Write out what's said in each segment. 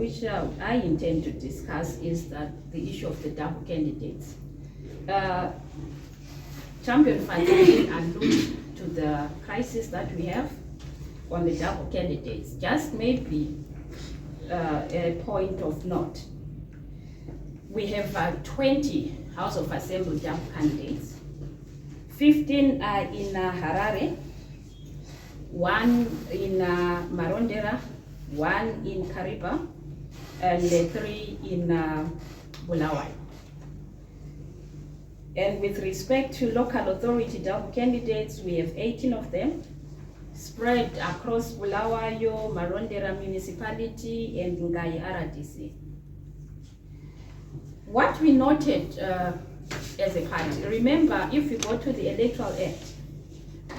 which I intend to discuss is that the issue of the double candidates. Champion Funds allude to the crisis that we have on the double candidates. Just maybe a point of note. We have 20 House of Assembly double candidates. 15 are in Harare, 1 in Marondera, 1 in Kariba, and 3 in Bulawayo. And with respect to local authority double candidates, we have 18 of them spread across Bulawayo, Marondera Municipality, and Ngai RDC. What we noted as a party, remember, if you go to the Electoral Act,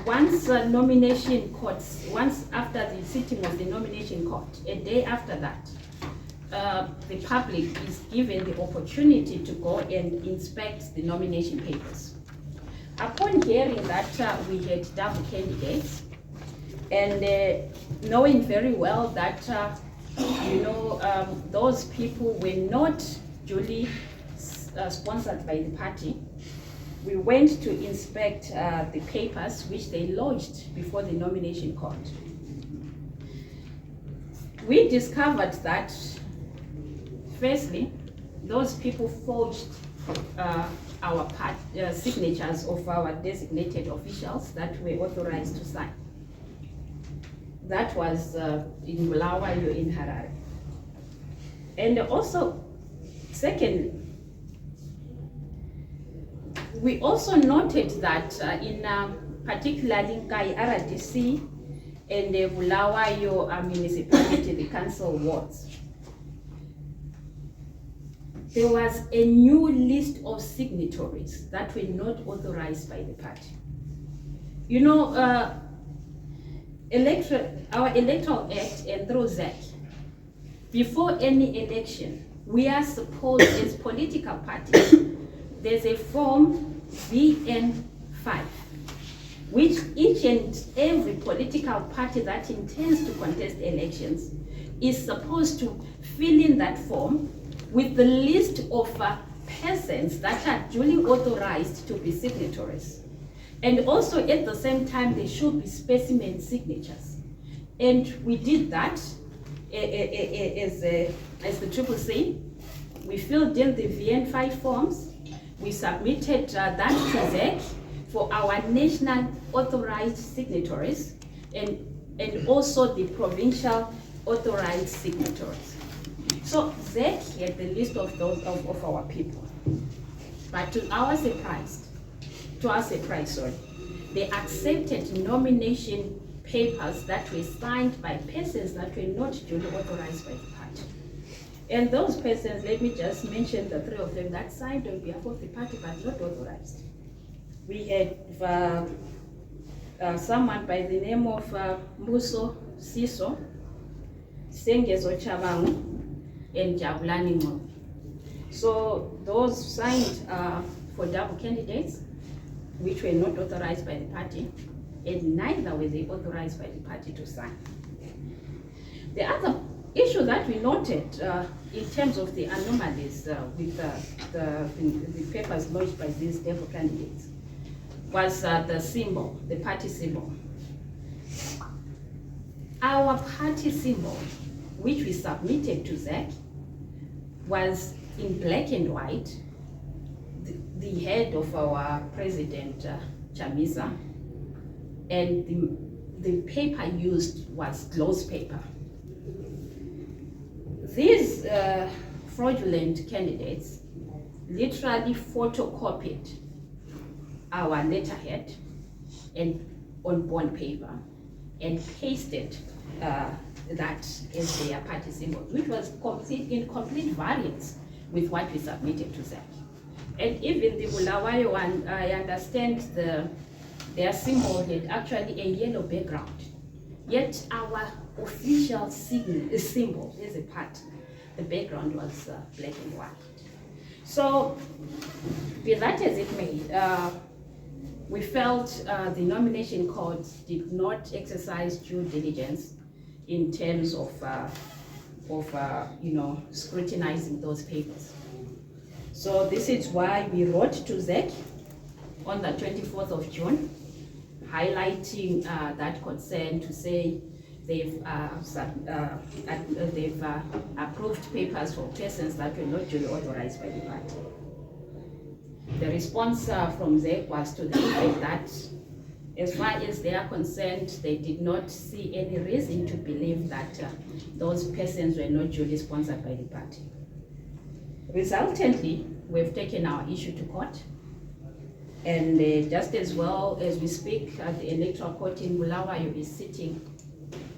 once nomination courts, once after the sitting of the nomination court, a day after that, the public is given the opportunity to go and inspect the nomination papers. Upon hearing that we had double candidates, and knowing very well that those people were not duly sponsored by the party, we went to inspect the papers which they lodged before the nomination court. We discovered that, firstly, those people forged our signatures of our designated officials that were authorized to sign. That was in Bulawayo, in Harare. And also, secondly, we also noted that in particularly Ngai RDC and the Bulawayo municipality, the council wards, there was a new list of signatories that were not authorized by the party. You know, our Electoral Act and through ZEC, before any election, we are supposed, as political parties, there's a form VN5, which each and every political party that intends to contest elections is supposed to fill in that form with the list of persons that are duly authorized to be signatories. And also at the same time, there should be specimen signatures. And we did that as the CCC. We filled in the VN5 forms. We submitted that to ZEC for our national authorized signatories and also the provincial authorized signatories. So ZEC had the list of those of our people. But to our surprise, they accepted nomination papers that were signed by persons that were not duly authorized by the party. And those persons, let me just mention the 3 of them that signed on behalf of the party but not authorized. We had someone by the name of Mbuso Siso, Sengezo Chabangu, and Jabulani Mo. So those signed for double candidates, which were not authorized by the party, and neither were they authorized by the party to sign. The other issue that we noted in terms of the anomalies with the papers lodged by these double candidates was the symbol, the party symbol. Our party symbol, which we submitted to ZEC, was in black and white. The head of our president, Chamisa, and the paper used was gloss paper. These fraudulent candidates literally photocopied our letterhead and on bond paper and pasted that as their party symbol, which was in complete variance with what we submitted to ZEC. And even the Bulawayo one, I understand their symbol had actually a yellow background. Yet our official symbol as a party, the background was black and white. So, be that as it may, we felt the nomination court did not exercise due diligence in terms of scrutinizing those papers. So this is why we wrote to ZEC on the 24th of June, highlighting that concern to say they've approved papers for persons that were not duly authorized by the party. The response from ZEC was to the effect that, as far as they are concerned, they did not see any reason to believe that those persons were not duly sponsored by the party. Resultantly, we've taken our issue to court, and just as well as we speak, the Electoral Court in Bulawayo is sitting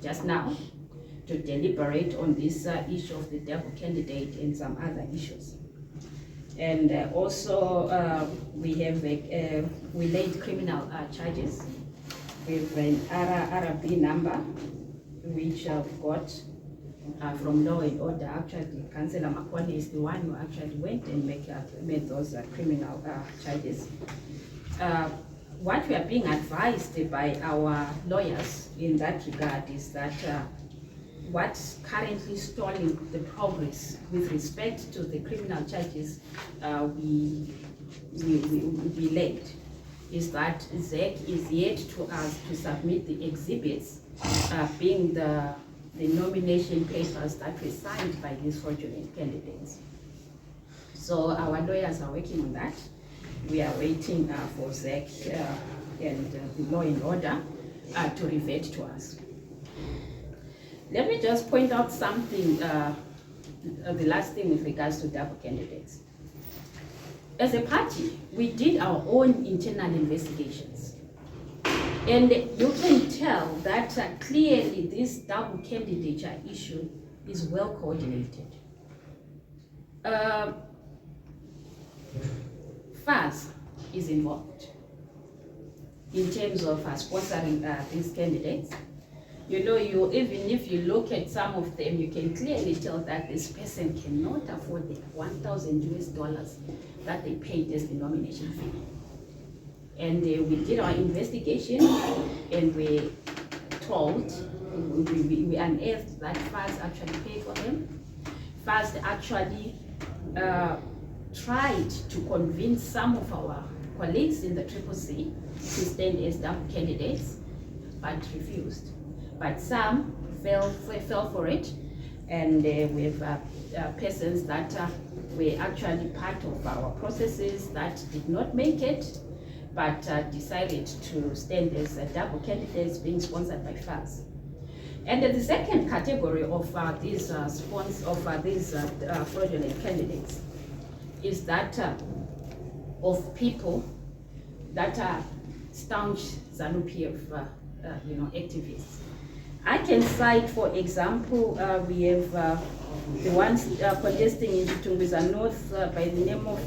just now to deliberate on this issue of the double candidate and some other issues. And also, we laid criminal charges with an RRB number, which I've got from Law and Order. Actually, Councillor Makwane is the one who actually went and made those criminal charges. What we are being advised by our lawyers in that regard is that what's currently stalling the progress with respect to the criminal charges we laid is that ZEC is yet to submit the exhibits, being the nomination papers that were signed by these fraudulent candidates. So our lawyers are working on that. We are waiting for ZEC and the Law and Order to revert to us. Let me just point out something, the last thing with regards to double candidates. As a party, we did our own internal investigations. And you can tell that clearly this double candidature issue is well coordinated. FAS is involved in terms of sponsoring these candidates. Even if you look at some of them, you can clearly tell that this person cannot afford the $1,000 that they paid as the nomination fee. And we did our investigation, and we unearthed that FAS actually paid for them. FAS actually tried to convince some of our colleagues in the CCC to stand as double candidates, but refused. But some fell for it, and with persons that were actually part of our processes that did not make it, but decided to stand as double candidates being sponsored by FAS. And the second category of these fraudulent candidates is that of people that are staunch ZANU-PF activists. I can cite, for example, we have the ones contesting in Tunguiza North by the name of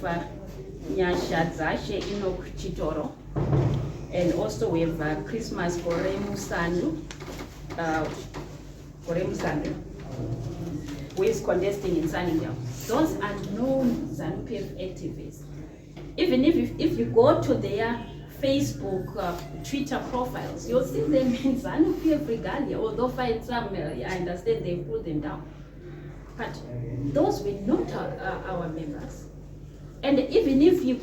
Nyashadzashe Enoch Chitoro, and also we have Christmas Koremu Sandu, who is contesting in Sunningdale. Those are known ZANU-PF activists. Even if you go to their Facebook, Twitter profiles, you'll see them in ZANU-PF regalia, although find some, I understand they pulled them down. But those were not our members. And even if you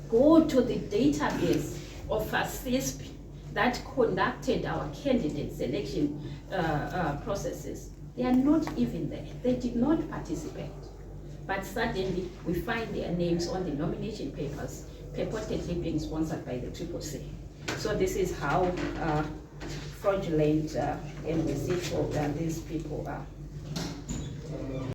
go to the database of CISP that conducted our candidate selection processes, they are not even there. They did not participate. But suddenly we find their names on the nomination papers, purportedly being sponsored by the CCC. So this is how fraudulent and deceitful these people are.